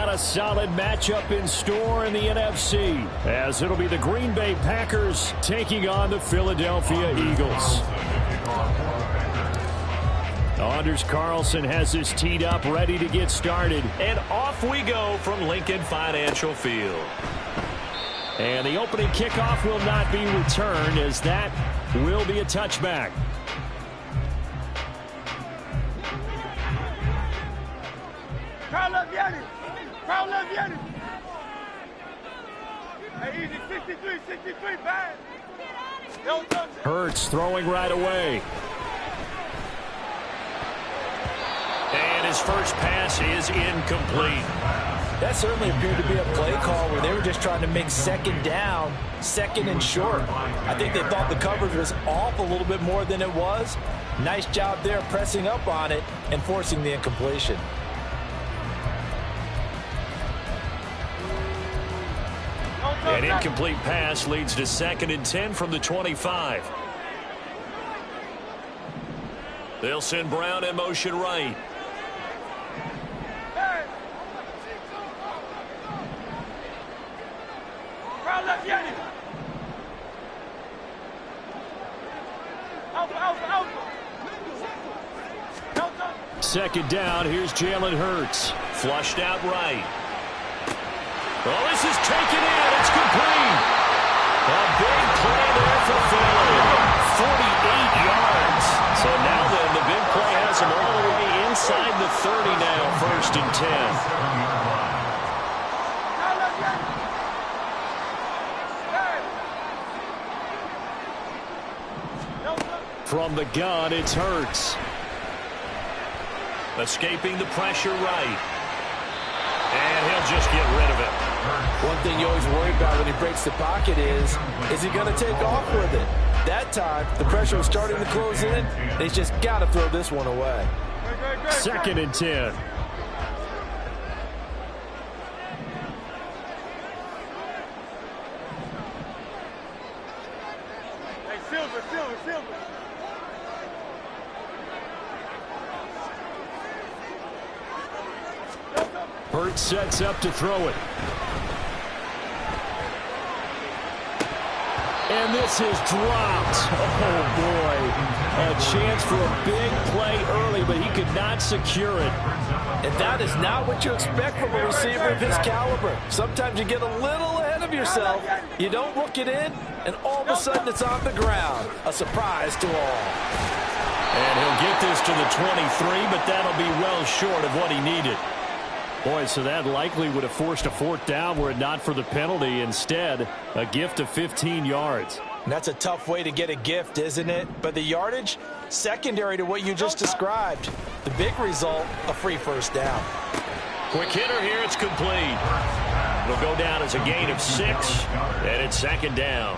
got a solid matchup in store in the NFC, as it'll be the Green Bay Packers taking on the Philadelphia Eagles. Anders Carlson has this teed up, ready to get started. And off we go from Lincoln Financial Field. And the opening kickoff will not be returned, as that will be a touchback. Crowd love Yanni. Crowd love Yanni. Hey, easy, 63, bad. Hurts throwing right away. And his first pass is incomplete. That certainly appeared to be a play call where they were just trying to make second down, second and short. I think they thought the coverage was off a little bit more than it was. Nice job there pressing up on it and forcing the incompletion. An incomplete pass leads to 2nd and 10 from the 25. They'll send Brown in motion right. Second down, here's Jalen Hurts. Flushed out right. Well, this is taken in. It's complete. A big play there for Philly. 48 yards. So now then, the big play has him all the way inside the 30 now. 1st and 10. From the gun, it's Hurts. Escaping the pressure right. And he'll just get rid of it. One thing you always worry about when he breaks the pocket is he going to take off with it? That time, the pressure was starting to close in. They just got to throw this one away. 2nd and 10. Hey, Silver. Hurts sets up to throw it. And this is dropped. Oh, boy. A chance for a big play early, but he could not secure it. And that is not what you expect from a receiver of his caliber. Sometimes you get a little ahead of yourself. You don't look it in, and all of a sudden it's on the ground. A surprise to all. And he'll get this to the 23, but that'll be well short of what he needed. Boy, so that likely would have forced a 4th down were it not for the penalty. Instead, a gift of 15 yards. And that's a tough way to get a gift, isn't it? But the yardage, secondary to what you just described. The big result, a free 1st down. Quick hitter here, it's complete. It'll go down as a gain of 6, and it's 2nd down.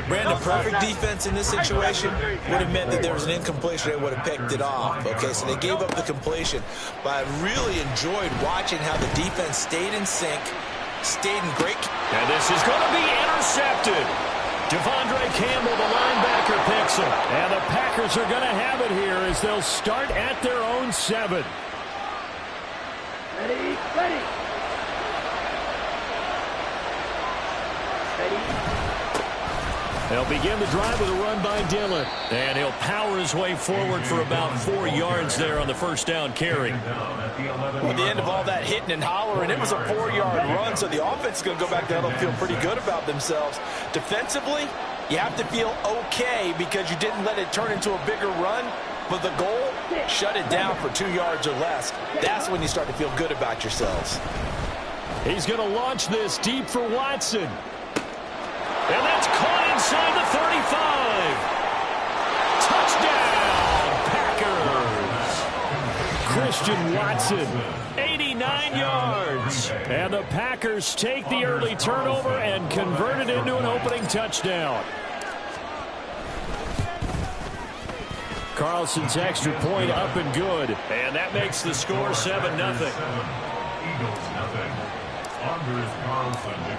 Brandon, perfect defense in this situation would have meant that there was an incompletion. They would have picked it off. Okay, so they gave up the completion. But I really enjoyed watching how the defense stayed in sync, stayed in great. And this is going to be intercepted. Devondre Campbell, the linebacker, picks it. And the Packers are going to have it here as they'll start at their own 7. Ready. They'll begin the drive with a run by Dillon. And he'll power his way forward for about 4 yards there on the 1st down carry. At the end of all that hitting and hollering, it was a 4-yard run, so the offense is going to go back there and feel pretty good about themselves. Defensively, you have to feel okay because you didn't let it turn into a bigger run. But the goal, shut it down for 2 yards or less. That's when you start to feel good about yourselves. He's going to launch this deep for Watson. And that's caught inside the 35. Touchdown, Packers. Christian Watson, 89 yards. And the Packers take the early turnover and convert it into an opening touchdown. Carlson's extra point up and good. And that makes the score 7-0.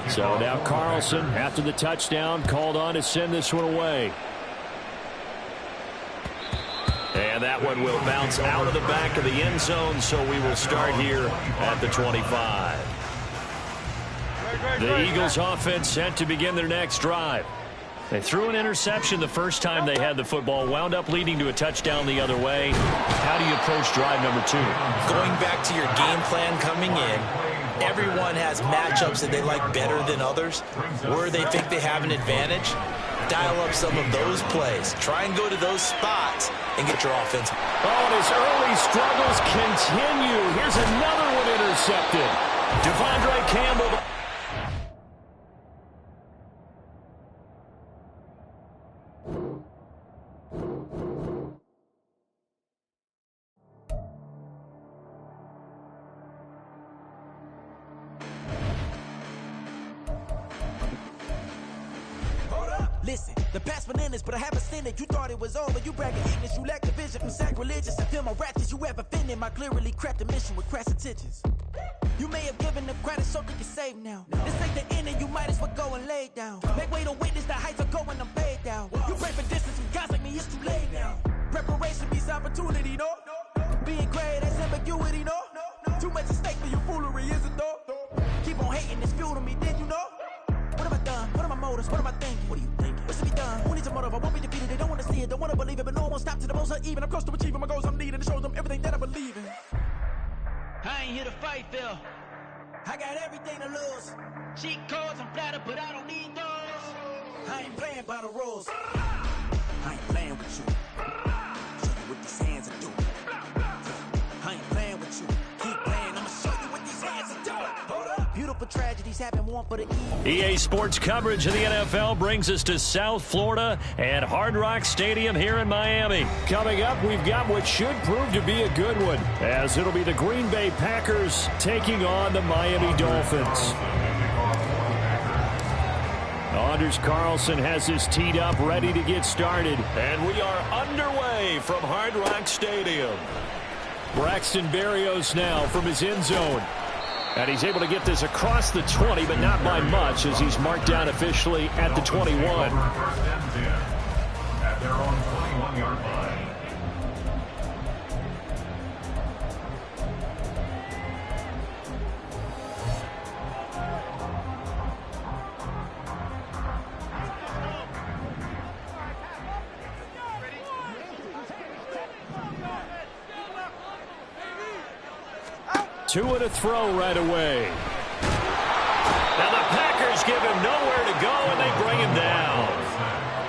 So now Carlson, after the touchdown, called on to send this one away. And that one will bounce out of the back of the end zone, so we will start here at the 25. The Eagles offense set to begin their next drive. They threw an interception the first time they had the football, wound up leading to a touchdown the other way. How do you approach drive number 2? Going back to your game plan coming in, everyone has matchups that they like better than others, where they think they have an advantage. Dial up some of those plays. Try and go to those spots and get your offense. Oh, and his early struggles continue. Here's another one intercepted. Devondre Campbell. Listen, the past bananas, but I haven't seen it. You thought it was over. You bragging ignorance. You lack the vision from sacrilegious. I feel my ratchets. You have offended my clearly crafted mission with crass intentions. You may have given them credit so they can save now. This ain't the end and you might as well go and lay down. Make way to witness the heights are going, I'm paid down. You pray for distance from guys like me, it's too late now. Preparation beats opportunity, no? Being great, that's ambiguity, no? Too much at stake for your foolery, is it though? Keep on hating, it's fuel to me, did you know? What have I done? What are my motives? What am I thinking? What are you thinking? What should be done? Who needs a motive? I won't be defeated. They don't want to see it, don't want to believe it, but no one won't stop to the most uneven. I'm close to achieving my goals. I'm needing to show them everything that I believe in. I ain't here to fight, Phil. I got everything to lose. Cheat codes, I'm flattered, but I don't need those. I ain't playing by the rules. I ain't playing with you. Show you what these hands are doing. I ain't playing with you. Keep playing, I'ma show you what these hands are doing. Hold up. Beautiful tragedies happen, one for the EA Sports coverage of the NFL brings us to South Florida and Hard Rock Stadium here in Miami. Coming up, we've got what should prove to be a good one, as it'll be the Green Bay Packers taking on the Miami Dolphins. Anders Carlson has his teed up, ready to get started. And we are underway from Hard Rock Stadium. Braxton Berrios now from his end zone. And he's able to get this across the 20, but not by much, as he's marked down officially at the 21. At their own 21-yard line. Two and a throw right away. Now the Packers give him nowhere to go, and they bring him down.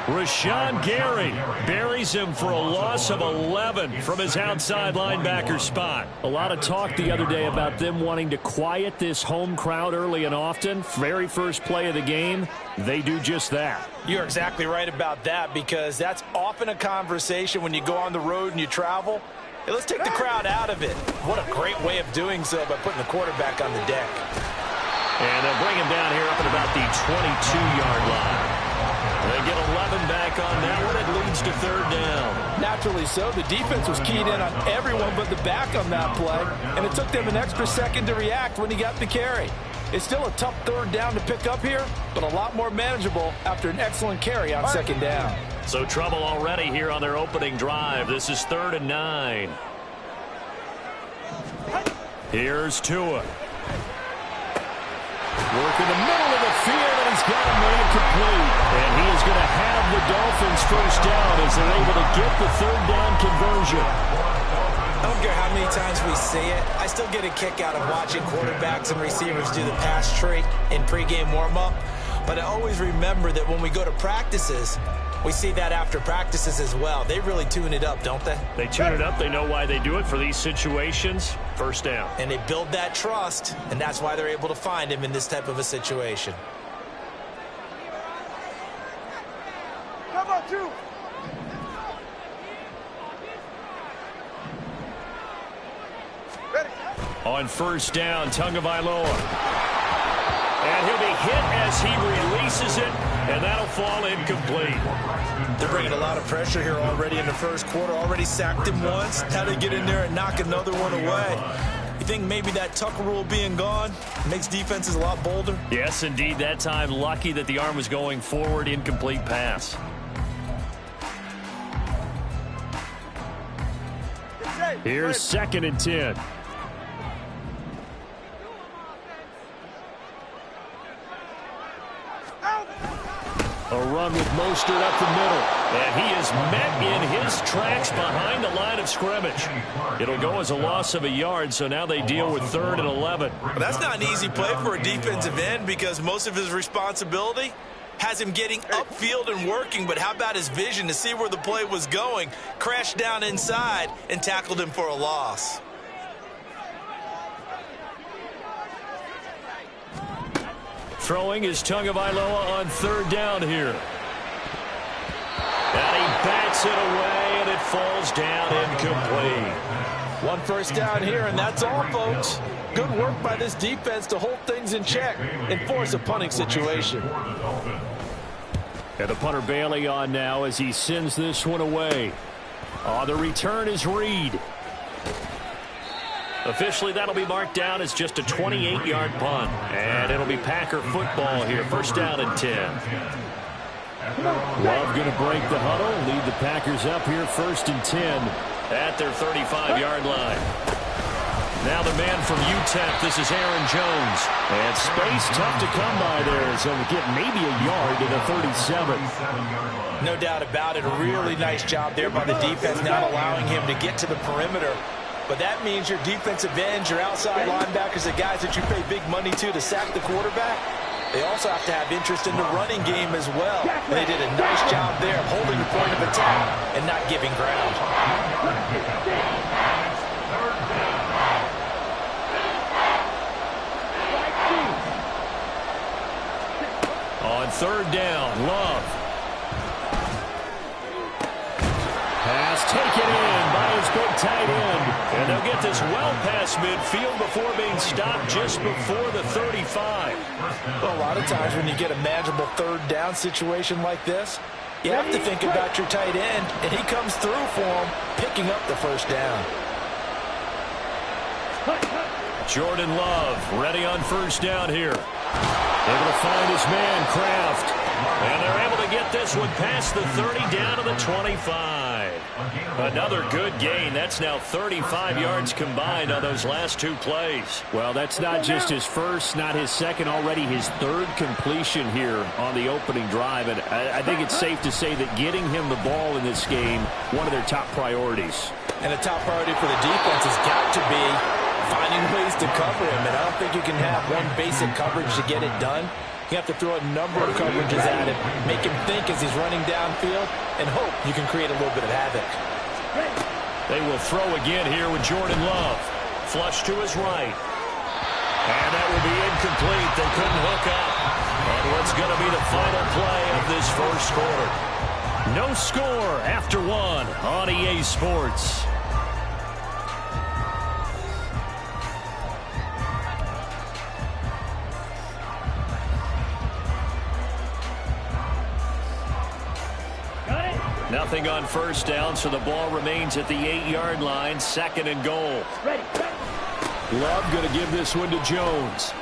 Rashawn Gary buries him for a loss of 11 from his outside linebacker spot. A lot of talk the other day about them wanting to quiet this home crowd early and often. Very first play of the game, they do just that. You're exactly right about that, because that's often a conversation when you go on the road and you travel. Hey, let's take the crowd out of it. What a great way of doing so by putting the quarterback on the deck. And they'll bring him down here up at about the 22-yard line. They get 11 back on that one. It leads to third down. Naturally so. The defense was keyed in on everyone but the back on that play, and it took them an extra second to react when he got the carry. It's still a tough third down to pick up here, but a lot more manageable after an excellent carry on second down. So trouble already here on their opening drive. This is 3rd and 9. Here's Tua. Work in the middle of the field, and he's got him made complete. And he is going to have the Dolphins first down as they're able to get the third down conversion. I don't care how many times we see it, I still get a kick out of watching quarterbacks and receivers do the pass tree in pregame warm-up. But I always remember that when we go to practices, we see that after practices as well. They really tune it up, don't they? They tune it up. They know why they do it for these situations. First down. And they build that trust, and that's why they're able to find him in this type of a situation. Come on, two. Ready. On first down, Tagovailoa. And he'll be hit as he releases it, and that'll fall incomplete. They're bringing a lot of pressure here already in the first quarter. Already sacked him once. How to get in there and knock another one away. You think maybe that Tucker rule being gone makes defenses a lot bolder? Yes, indeed. That time, lucky that the arm was going forward. Incomplete pass. Here's 2nd and 10. A run with Mostert up the middle. And he is met in his tracks behind the line of scrimmage. It'll go as a loss of a yard, so now they deal with 3rd and 11. Well, that's not an easy play for a defensive end because most of his responsibility has him getting upfield and working, but how about his vision to see where the play was going, crashed down inside, and tackled him for a loss. Throwing is Tagovailoa on 3rd down here. And he bats it away, and it falls down incomplete. 1 first down here, and that's all, folks. Good work by this defense to hold things in check and force a punting situation. And the punter Bailey on now as he sends this one away. The return is Reed. Officially, that'll be marked down as just a 28-yard punt. And it'll be Packer football here. 1st down and 10. Love going to break the huddle. Lead the Packers up here 1st and 10 at their 35-yard line. Now the man from UTEP, this is Aaron Jones. And space tough to come by there. So we'll get maybe a yard to the 37. No doubt about it. A really nice job there by the defense, not allowing him to get to the perimeter. But that means your defensive ends, your outside linebackers, the guys that you pay big money to sack the quarterback, they also have to have interest in the running game as well. And they did a nice job there of holding the point of attack and not giving ground. On 3rd down, Love. Pass taken in by his big tight end. And they'll get this well past midfield before being stopped just before the 35. Well, a lot of times when you get a manageable 3rd down situation like this, you have to think about your tight end, and he comes through for him, picking up the 1st down. Jordan Love ready on 1st down here. Able to find his man, Kraft. And they're able to get this one past the 30 down to the 25. Another good gain. That's now 35 yards combined on those last 2 plays. Well, that's not just his first, not his second, already his 3rd completion here on the opening drive. And I think it's safe to say that getting him the ball in this game, one of their top priorities. And the top priority for the defense has got to be finding ways to cover him. And I don't think you can have one basic coverage to get it done. You have to throw a number of coverages at him, make him think as he's running downfield, and hope you can create a little bit of havoc. They will throw again here with Jordan Love. Flush to his right. And that will be incomplete. They couldn't hook up on what's going to be the final play of this 1st quarter. No score after 1 on EA Sports. Nothing on 1st down, so the ball remains at the 8-yard line, 2nd and goal. Love going to give this one to Jones.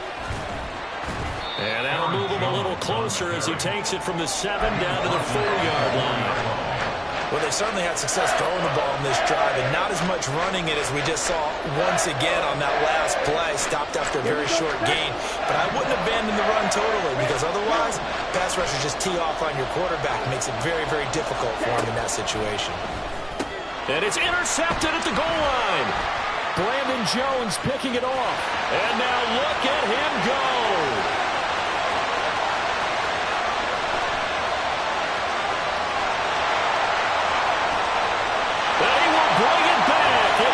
And that'll move him a little closer as he takes it from the 7 down to the 4-yard line. Well, they certainly had success throwing the ball in this drive, and not as much running it as we just saw once again on that last play. Stopped after a very short gain. But I wouldn't abandon the run totally, because otherwise, pass rushers just tee off on your quarterback. It makes it very, very difficult for him in that situation. And it's intercepted at the goal line. Brandon Jones picking it off. And now look at him go.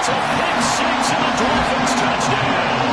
It's a pick 6 and a Dolphins touchdown.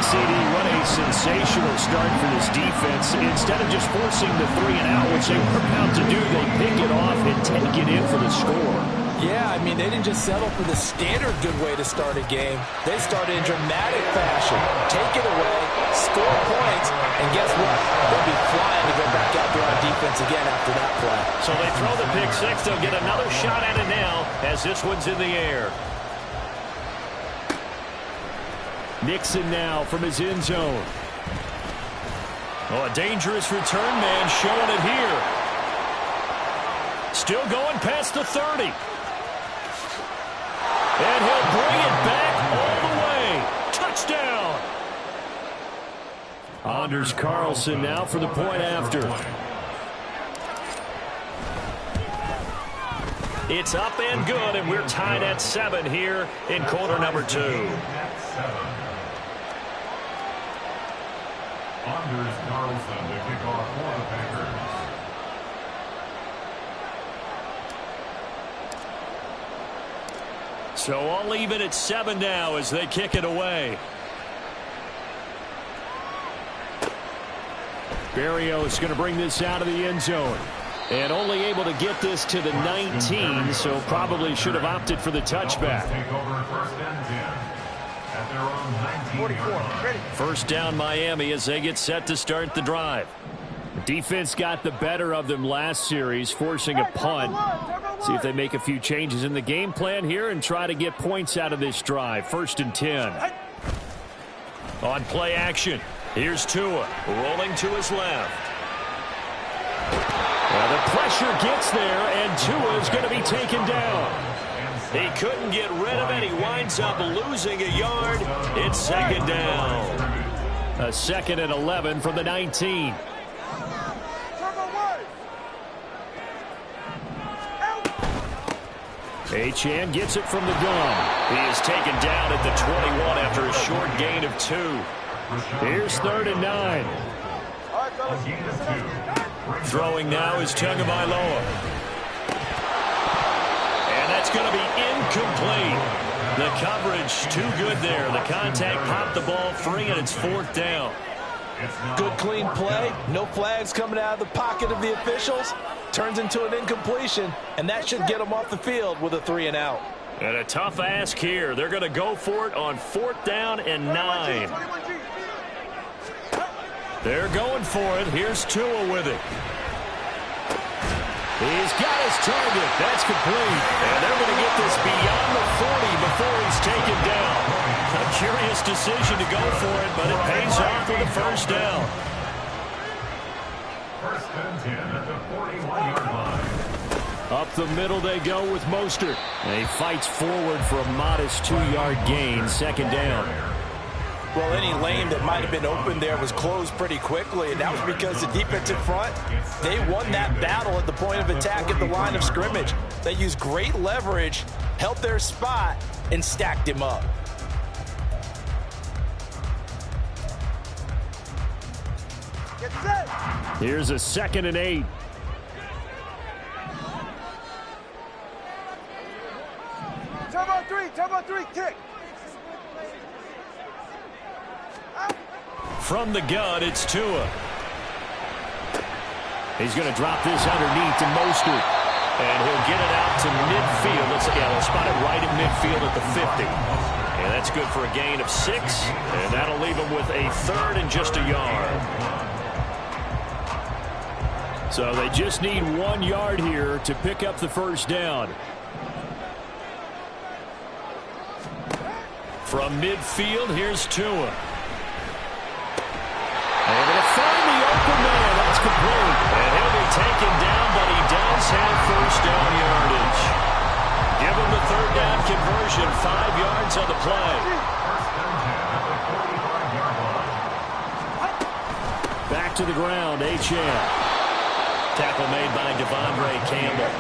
CD, what a sensational start for this defense. Instead of just forcing the 3 and out, which they were about to do, they pick it off and take it in for the score. Yeah, I mean, they didn't just settle for the standard good way to start a game. They started in dramatic fashion. Take it away, score points, and guess what? They'll be flying to go back out there on defense again after that play. So they throw the pick 6. They'll get another shot at it now as this one's in the air. Nixon now from his end zone. Oh, a dangerous return man showing it here. Still going past the 30. And he'll bring it back all the way. Touchdown. Anders Carlson now for the point after. It's up and good, and we're tied at 7 here in quarter number 2. Anders Carlson to kick off for the Packers. So all even at 7 now as they kick it away. Berrios going to bring this out of the end zone. And only able to get this to the 19, so probably should have opted for the touchback. Take over first and 10 at their own 19-yard line. First down Miami as they get set to start the drive. The defense got the better of them last series, forcing a punt. See if they make a few changes in the game plan here and try to get points out of this drive. First and 10. On play action, here's Tua rolling to his left. Well, the pressure gets there, and Tua is going to be taken down. He couldn't get rid of it. He winds up losing a yard. It's second down. A 2nd and 11 from the 19. Achane gets it from the gun. He is taken down at the 21 after a short gain of 2. Here's 3rd and 9. Throwing now is Tagovailoa. And that's going to be incomplete. The coverage too good there. The contact popped the ball free, and it's 4th down. Good clean play. No flags coming out of the pocket of the officials. Turns into an incompletion, and that should get them off the field with a 3 and out. And a tough ask here. They're going to go for it on 4th down and 9. They're going for it. Here's Tua with it. He's got his target. That's complete. And they're going to get this beyond the 40 before he's taken down. A curious decision to go for it, but it pays off with a first down. First and 10 at the 41-yard line. Up the middle they go with Mostert. And he fights forward for a modest 2-yard gain. 2nd down. Well, any lane that might have been open there was closed pretty quickly, and that was because the defensive front, they won that battle at the point of attack at the line of scrimmage. They used great leverage, held their spot, and stacked him up. Get set. Here's a 2nd and 8. Turbo 3, kick. From the gun, it's Tua. He's going to drop this underneath to Mostert. And he'll get it out to midfield. Let's see, they'll spot it right at midfield at the 50. And that's good for a gain of 6. And that'll leave him with a 3rd and just a yard. So they just need 1 yard here to pick up the first down. From midfield, here's Tua. They're going to find the open man. That's complete. And he'll be taken down, but he does have first down yardage. Give him the 3rd down conversion. 5 yards on the play. Back to the ground, Achane. Tackle made by Devondre Campbell.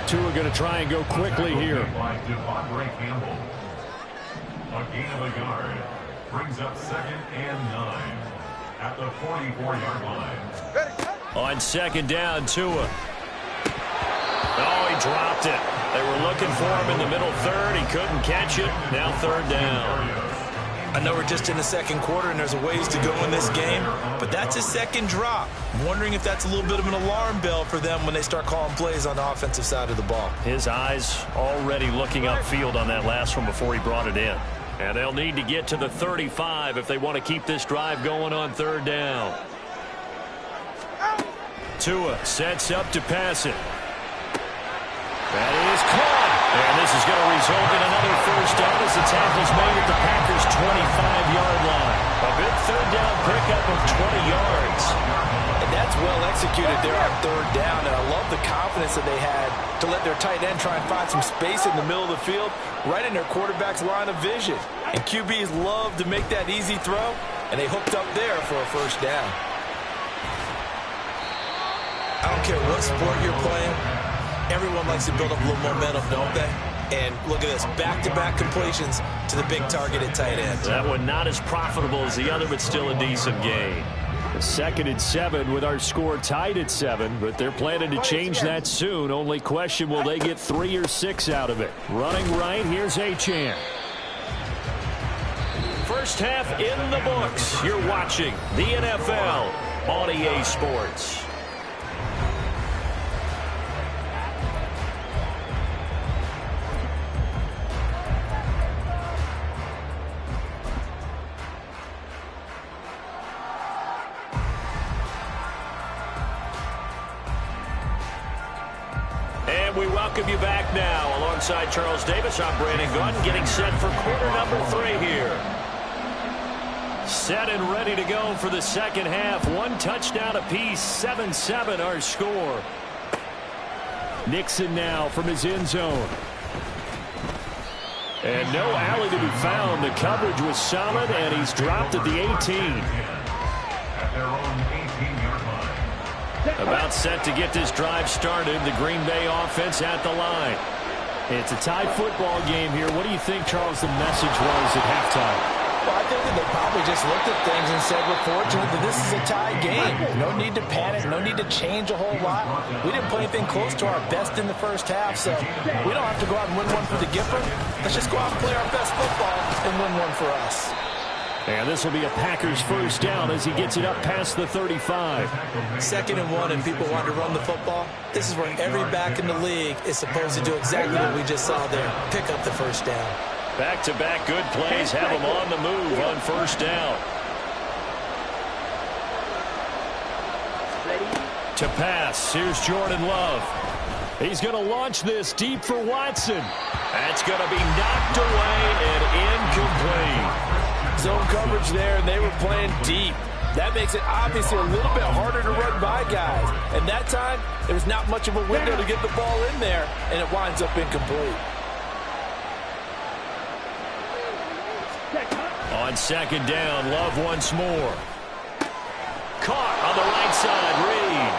Tua going to try and go quickly here. Devondre Campbell. A gain of a yard. Brings up 2nd and 9 at the 44-yard line. On 2nd down, Tua. Oh, he dropped it. They were looking for him in the middle 3rd. He couldn't catch it. Now 3rd down. I know we're just in the 2nd quarter and there's a ways to go in this game, but that's his 2nd drop. I'm wondering if that's a little bit of an alarm bell for them when they start calling plays on the offensive side of the ball. His eyes already looking upfield on that last one before he brought it in. And they'll need to get to the 35 if they want to keep this drive going on 3rd down. Tua sets up to pass it. That is caught. And this is going to result in another first down as the tackle's made at the Packers' 25-yard line. A good 3rd down pickup of 20 yards. And that's well executed there on 3rd down, and I love the confidence that they had to let their tight end try and find some space in the middle of the field, right in their quarterback's line of vision. And QBs love to make that easy throw, and they hooked up there for a first down. I don't care what sport you're playing. Everyone likes to build up a little momentum, don't they? And look at this, back-to-back completions to the big target at tight end. That one not as profitable as the other, but still a decent gain. 2nd and 7 with our score tied at 7, but they're planning to change that soon. Only question, will they get 3 or 6 out of it? Running right, here's Achane. First half in the books. You're watching the NFL on EA Sports. And we welcome you back now. Alongside Charles Davis, I'm Brandon Gaudin, getting set for quarter number 3 here. Set and ready to go for the second half. 1 touchdown apiece, 7-7 our score. Nixon now from his end zone. And no alley to be found. The coverage was solid, and he's dropped at the 18. At their own 18-yard line. About set to get this drive started. The Green Bay offense at the line. It's a tie football game here. What do you think, Charles, the message was at halftime? Well, I think that they probably just looked at things and said, we're fortunate that this is a tie game. No need to panic, no need to change a whole lot. We didn't play anything close to our best in the first half, so we don't have to go out and win one for the Gipper. Let's just go out and play our best football and win one for us. And this will be a Packers first down as he gets it up past the 35. 2nd and 1 and people want to run the football. This is where every back in the league is supposed to do exactly what we just saw there. Pick up the first down. Back-to-back good plays have him on the move on first down. To pass, here's Jordan Love. He's going to launch this deep for Watson. That's going to be knocked away and incomplete. Zone coverage there, and they were playing deep. That makes it obviously a little bit harder to run by guys. And that time, there was not much of a window to get the ball in there, and it winds up incomplete. On second down, Love once more. Caught on the right side, Reed.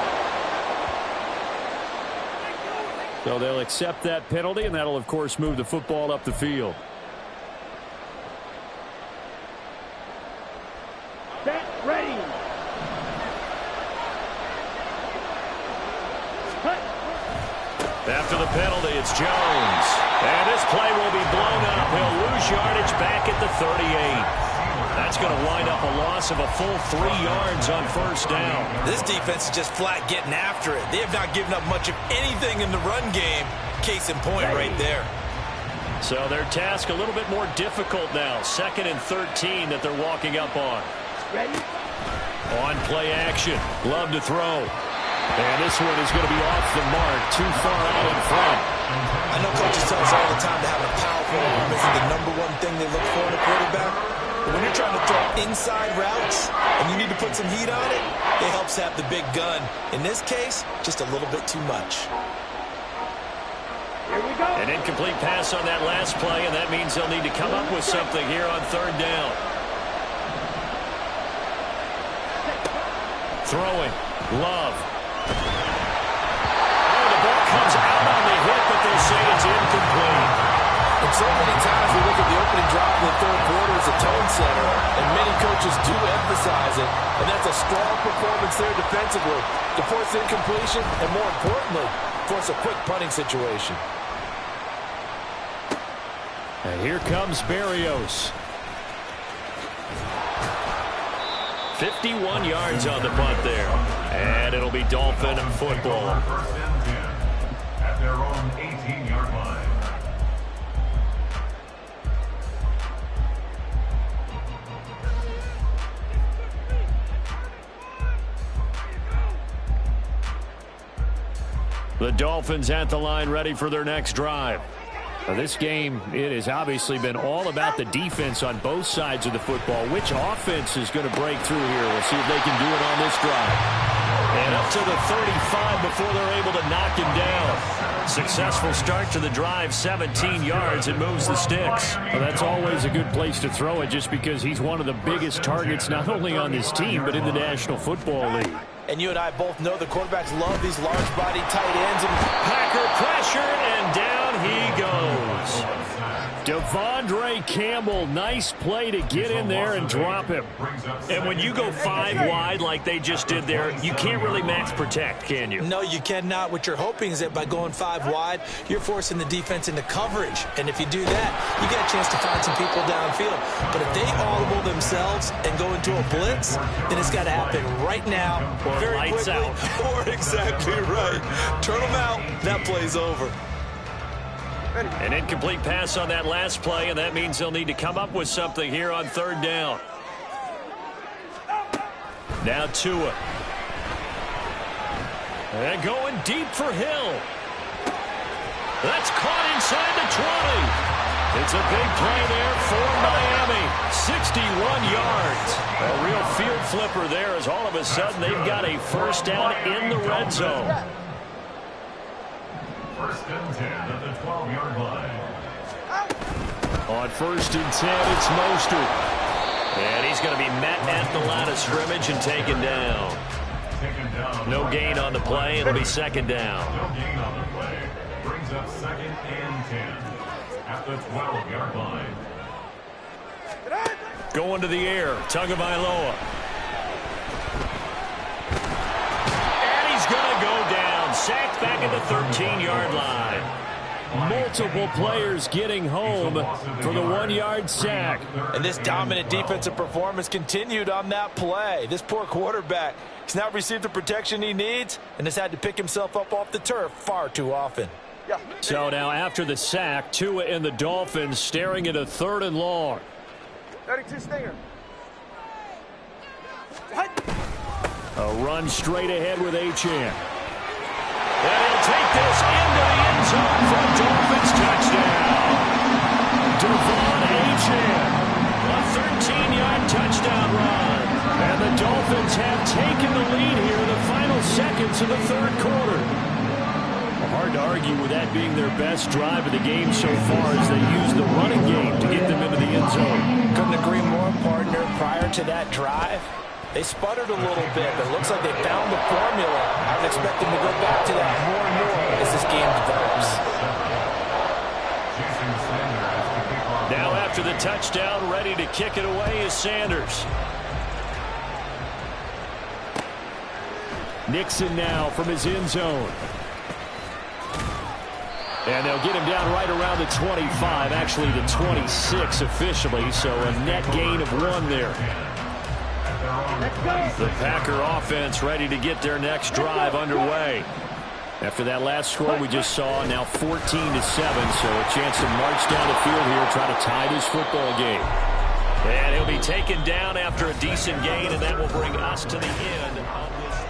So they'll accept that penalty, and that'll, of course, move the football up the field. Set, ready. After the penalty, it's Jones. And this play will be blown up. He'll lose yardage back at the 38. That's going to wind up a loss of a full 3 yards on first down. This defense is just flat getting after it. They have not given up much of anything in the run game. Case in point right there. So their task a little bit more difficult now. 2nd and 13 that they're walking up on. Ready? On play action. Love to throw. And this one is going to be off the mark. Too far out in front. I know coaches tell us all the time to have a powerful arm isn't the #1 thing they look for in a quarterback. But when you're trying to throw inside routes and you need to put some heat on it, it helps have the big gun. In this case, just a little bit too much. Here we go. An incomplete pass on that last play, and that means they'll need to come up with something here on third down. Throwing. Love. Oh, the ball comes out on the hit, but they say it's incomplete. And so many times we look at the opening drive in the third quarter as a tone setter, and many coaches do emphasize it, and that's a strong performance there defensively to force incompletion and, more importantly, force a quick punting situation. And here comes Berrios. 51 yards on the punt there. And it'll be Dolphin football. First and 10 at their own 18-yard line. The Dolphins at the line ready for their next drive. Now this game, it has obviously been all about the defense on both sides of the football. Which offense is going to break through here? We'll see if they can do it on this drive. And up to the 35 before they're able to knock him down. Successful start to the drive, 17 yards. It moves the sticks. Well, that's always a good place to throw it just because he's one of the biggest targets not only on this team but in the National Football League. And you and I both know the quarterbacks love these large-bodied tight ends. And Packer pressure, and down he goes. Devondre Campbell, nice play to get in there and drop him. And when you go 5 wide like they just did there, you can't really max protect, can you? no, you cannot. What you're hoping is that by going 5 wide, you're forcing the defense into coverage. And if you do that, you get a chance to find some people downfield. But if they audible themselves and go into a blitz, then it's got to happen right now. Or very lights quickly. out. Or exactly right. Turn them out. That play's over. An incomplete pass on that last play, and that means they'll need to come up with something here on 3rd down. Now Tua. And going deep for Hill. That's caught inside the 20. It's a big play there for Miami. 61 yards. A real field flipper there as all of a sudden they've got a first down in the red zone. 1st and 10 at the 12-yard line. On 1st and 10, it's Mostert. And he's going to be met at the line of scrimmage and taken down. Taken down. No gain on the play. It'll be 2nd down. No gain on the play. Brings up 2nd and 10 at the 12-yard line. Going to the air. Tagovailoa. And he's going to go down. Sacked back at the 13-yard line. Multiple players getting home for the 1-yard sack. And this dominant defensive performance continued on that play. This poor quarterback has not received the protection he needs and has had to pick himself up off the turf far too often. So now after the sack, Tua and the Dolphins staring at a 3rd and long. 32 Stinger. A run straight ahead with Achane. And he'll take this into the end zone for a Dolphins touchdown. Devon Achane. A 13-yard touchdown run. And the Dolphins have taken the lead here in the final seconds of the 3rd quarter. Hard to argue with that being their best drive of the game so far as they use the running game to get them into the end zone. Couldn't agree more, partner. Prior to that drive, they sputtered a little bit, but it looks like they found the formula. I would expect them to go back to that more and more as this game develops. Now after the touchdown, ready to kick it away is Sanders. Nixon now from his end zone. And they'll get him down right around the 25, actually the 26 officially, so a net gain of 1 there. The Packer offense ready to get their next drive underway. After that last score we just saw, now 14-7, so a chance to march down the field here, try to tie this football game. And he'll be taken down after a decent gain, and that will bring us to the end of this.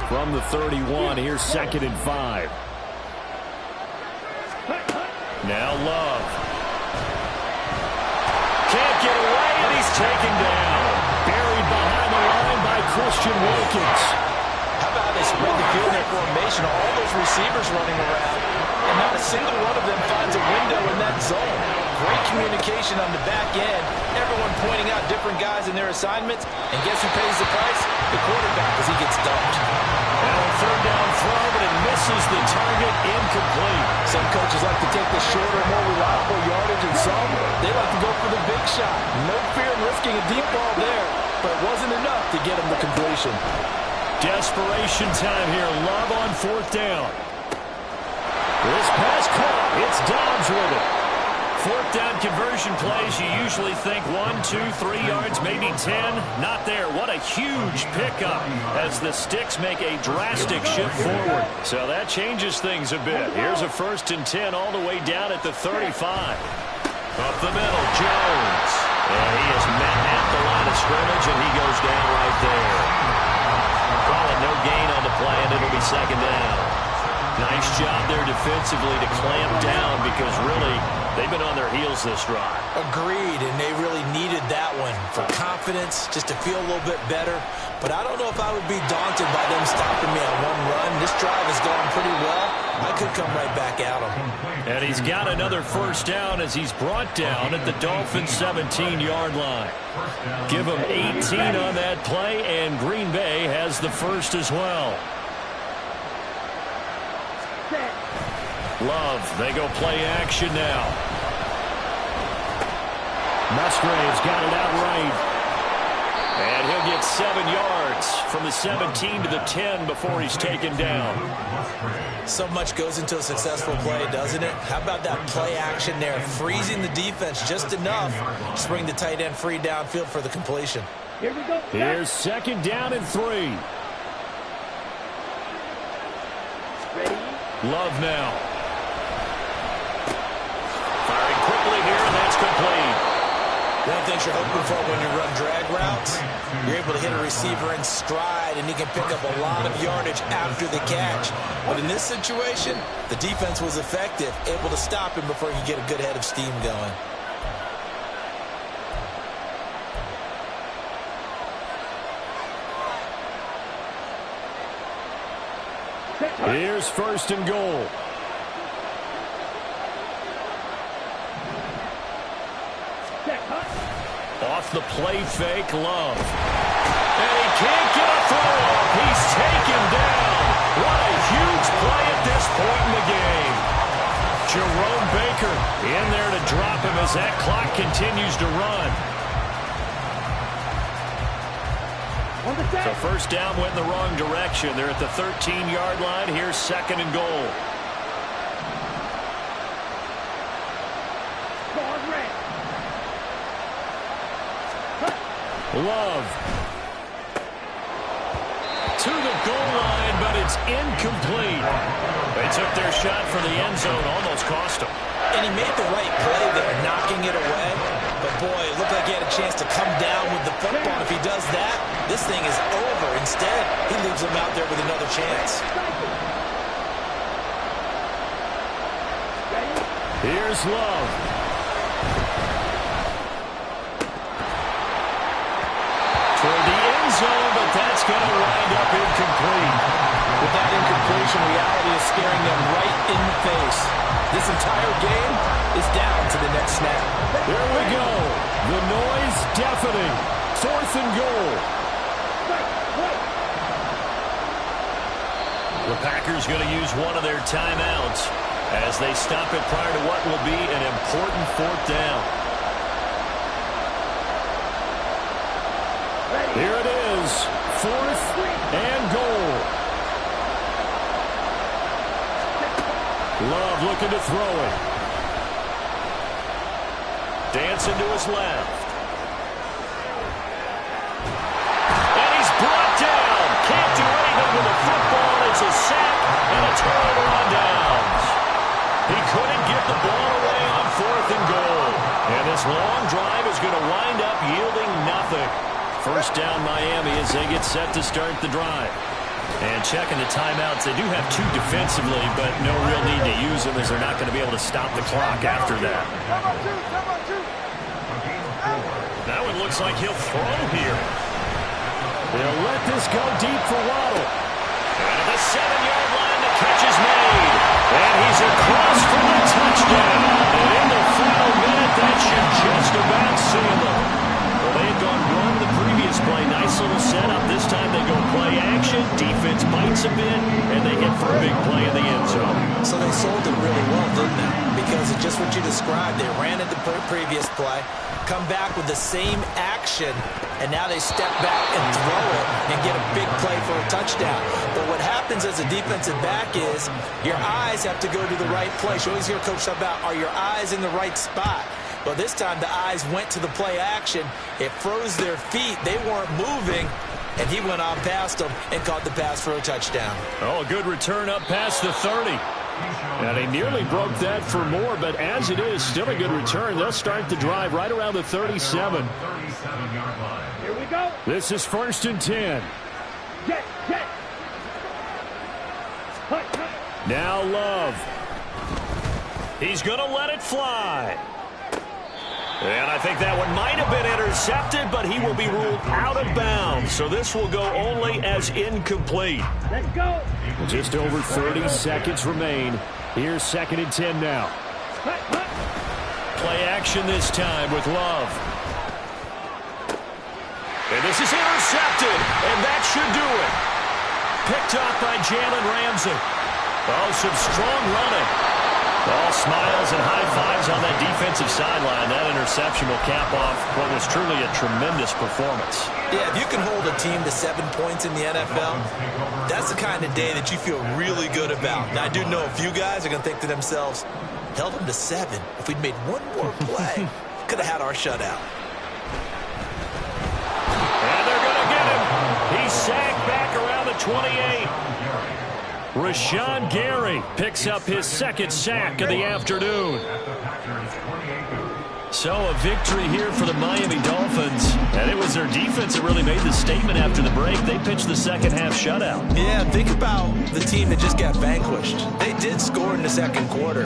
From the 31, here's 2nd and 5. Now Love. Can't get away, and he's taken down. Buried behind the line by Christian Wilkins. How about they spread the field in formation, all those receivers running around, and not a single one of them finds a window in that zone. Great communication on the back end. Everyone pointing out different guys in their assignments. And guess who pays the price? The quarterback, as he gets dumped. Now a 3rd down throw, but it misses the target. Incomplete. Some coaches like to take the shorter, more reliable yardage, and some, they like to go for the big shot. No fear in risking a deep ball there, but it wasn't enough to get him the completion. Desperation time here. Love on 4th down. This pass caught. It's Dobbs with it. 4th down conversion plays, you usually think 1, 2, 3 yards, maybe 10. Not there. What a huge pickup as the sticks make a drastic shift forward. So that changes things a bit. Here's a 1st and 10 all the way down at the 35. Up the middle, Jones. And he is met at the line of scrimmage, and he goes down right there. Call it no gain on the play, and it'll be 2nd down. Nice job there defensively to clamp down because really they've been on their heels this drive. Agreed, and they really needed that one for confidence, just to feel a little bit better. But I don't know if I would be daunted by them stopping me on one run. This drive has gone pretty well. I could come right back at them. And he's got another first down as he's brought down at the Dolphins' 17-yard line. Give him 18 on that play, and Green Bay has the first as well. Love, they go play action now. Musgrave's got it outright. And he'll get 7 yards from the 17 to the 10 before he's taken down. So much goes into a successful play, doesn't it? How about that play action there? Freezing the defense just enough to bring the tight end free downfield for the completion. Here we go. Here's 2nd down and 3. Ready? Love now. Firing quickly here, and that's complete. One of the things you're hoping for when you run drag routes, you're able to hit a receiver in stride, and he can pick up a lot of yardage after the catch. But in this situation, the defense was effective, able to stop him before he could get a good head of steam going. Here's 1st and goal. Off the play fake, Love. And he can't get a throw off. He's taken down. What a huge play at this point in the game. Jerome Baker in there to drop him as that clock continues to run. So first down went in the wrong direction. They're at the 13-yard line. Here's 2nd and goal. Love. To the goal line, but it's incomplete. They took their shot for the end zone, almost cost him. And he made the right play there, knocking it away. But boy, it looked like he had a chance to come down with the football. If he does that, this thing is over. Instead, he leaves him out there with another chance. Here's Love. Toward the end zone, but that's going to wind up incomplete. With that incompletion, reality is staring them right in the face. This entire game is down to the next snap. There we go. The noise deafening. 4th and goal. The Packers going to use one of their timeouts as they stop it prior to what will be an important 4th down. Here it is, 4th and goal. Love looking to throw it. Dancing to his left. And he's brought down. Can't do anything with the football. It's a sack and a turnover on downs. He couldn't get the ball away on 4th and goal. And this long drive is going to wind up yielding nothing. First down Miami as they get set to start the drive. And checking the timeouts, they do have 2 defensively, but no real need to use them as they're not going to be able to stop the clock after that. That one looks like he'll throw here. They'll let this go deep for Waddle. And at the 7-yard line, the catch is made. And he's across for the touchdown. And in the final minute, that should just about seal them. Well, they had gone run the previous play. Nice little setup. This time they go play action. Defense bites a bit, and they hit for a big play in the end zone. So they sold it really well, didn't they? Because it's just what you described. They ran it the previous play, come back with the same action, and now they step back and throw it and get a big play for a touchdown. But what happens as a defensive back is your eyes have to go to the right place. You always hear Coach talk about, are your eyes in the right spot? Well, this time the eyes went to the play action. It froze their feet. They weren't moving, and he went on past them and caught the pass for a touchdown. Oh, a good return up past the 30. And he nearly broke that for more, but as it is, still a good return. They'll start the drive right around the 37. Here we go. This is 1st and 10. Get. Now Love. He's going to let it fly. And I think that one might have been intercepted, but he will be ruled out of bounds. So this will go only as incomplete. Let's go. Just over 30 seconds remain. Here's 2nd and 10 now. Play action this time with Love. And this is intercepted, and that should do it. Picked off by Jalen Ramsey. Oh, some strong running. All smiles and high fives on that defensive sideline. That interception will cap off what was truly a tremendous performance. Yeah, if you can hold a team to 7 points in the NFL, that's the kind of day that you feel really good about. Now, I do know a few guys are going to think to themselves, held them to 7. If we'd made one more play, could have had our shutout. And they're going to get him. He's sagged back around the 28. Rashawn Gary picks up his 2nd sack of the afternoon. So a victory here for the Miami Dolphins. And it was their defense that really made the statement after the break. They pitched the second half shutout. Yeah, think about the team that just got vanquished. They did score in the 2nd quarter.